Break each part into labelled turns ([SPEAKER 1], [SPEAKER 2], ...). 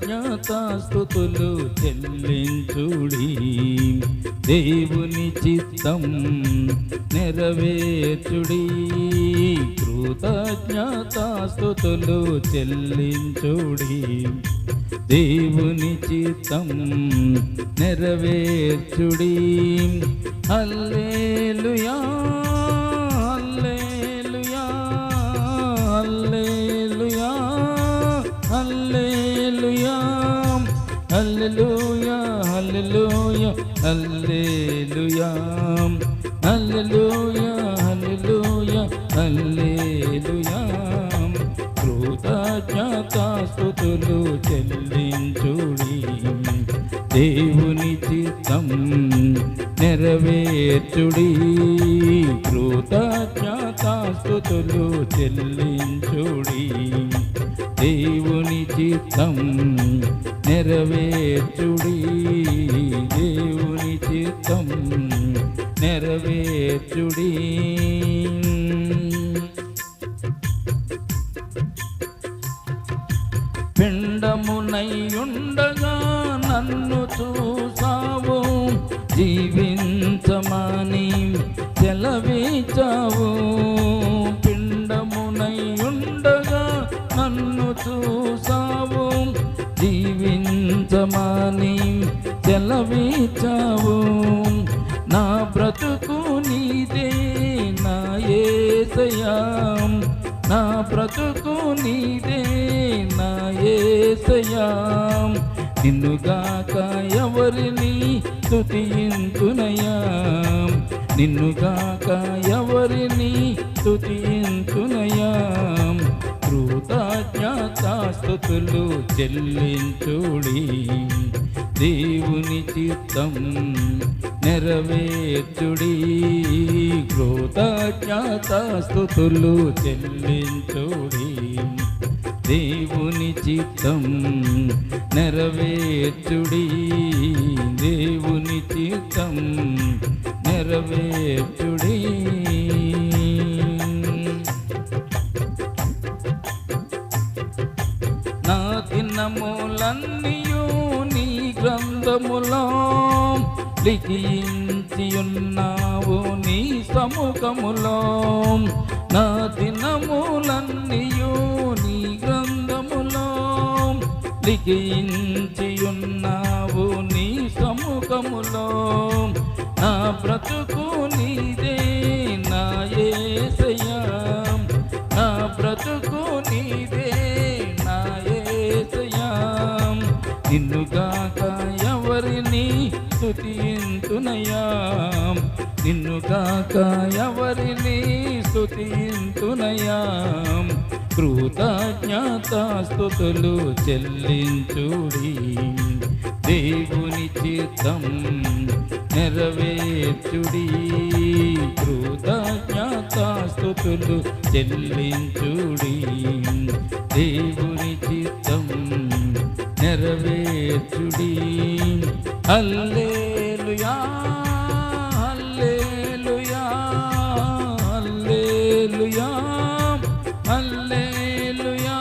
[SPEAKER 1] కృతజ్ఞతాస్తుతులు చెల్లించుడి. దేవుని చిత్తం నెరవేర్చుడి. కృతజ్ఞతాస్తుతులు చెల్లించుడి. దేవుని చిత్తం నెరవేర్చుడి. హల్లెలూయా హల్లెలూయా హల్లెలూయా హల్లెలూయా హల్లెలూయా హల్లెలూయా హల్లెలూయా హల్లెలూయా హల్లెలూయా హల్లెలూయా. కృతజ్ఞతాస్తుతులు చెల్లించుడి. దేవుని చిత్తం నెరవేర్చుడి. కృతజ్ఞతాస్తుతులు చెల్లించుడి. దేవుని చిత్తం నెరవేర్చుడి. దేవుని చిత్తం నెరవేర్చుడి. పిండమునైయుండగా నన్ను చూసావు, జీవించమని సెలవిచ్చావు. పిండమునైయుండగా నన్ను చూసావు, జీవించమని సెలవిచ్చావు. నా బ్రతుకు నీదే నా యేసయ్యా, నా బ్రతుకు నీదే నా యేసయ్యా. నిన్నుగాక ఎవరిని స్తుతింతునయ్యా, నిన్నుగాక ఎవరిని స్తుతింతునయ్యా. కృతజ్ఞతాస్తుతులు చెల్లించుడి. దేవుని చిత్తం నెరవేర్చుడి. కృతజ్ఞతాస్తుతులు చెల్లించుడి. దేవుని చిత్తం నెరవేర్చుడి. దేవుని చిత్తం నెరవేర్చుడి. నా దినములన్నీయు నీ గ్రంథములో లిఖించి ఉన్నావు నీ సముఖములో. నా దినములన్నీయు నీ గ్రంథములో లిఖించి ఉన్నావు నీ సముఖములో. నా బ్రతుకు నీదే నా యేసయ్యా, నా బ్రతుకు నీదే నా యేసయ్యా. నిన్నుగాక ఎవరిని స్తుతింతునయ్యా, నిన్నుగాక ఎవరిని స్తుతింతునయ్యా. కృతజ్ఞతాస్తుతులు చెల్లించుడి. దేవుని చిత్తం నెరవేర్చుడి. కృతజ్ఞతాస్తుతులు చెల్లించుడి. దేవుని చిత్తం నెరవేర్చుడి. హల్లెలూయా హల్లెలూయా హల్లెలూయా హల్లెలూయా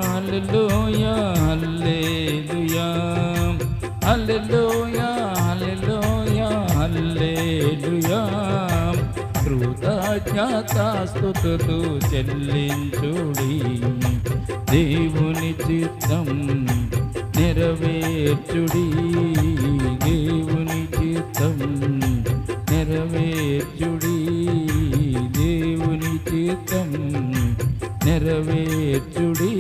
[SPEAKER 1] హల్లెలూయా హల్లెలూయా హల్లెలూయా హల్లెలూయా హల్లెలూయా హల్లెలూయా. కృతజ్ఞతాస్తుతులు చెల్లించుడి. దేవుని చిత్తం నెరవేర్చుడి. దేవుని చిత్తం నెరవేర్చుడి. దేవుని చిత్తం నెరవేర్చుడి.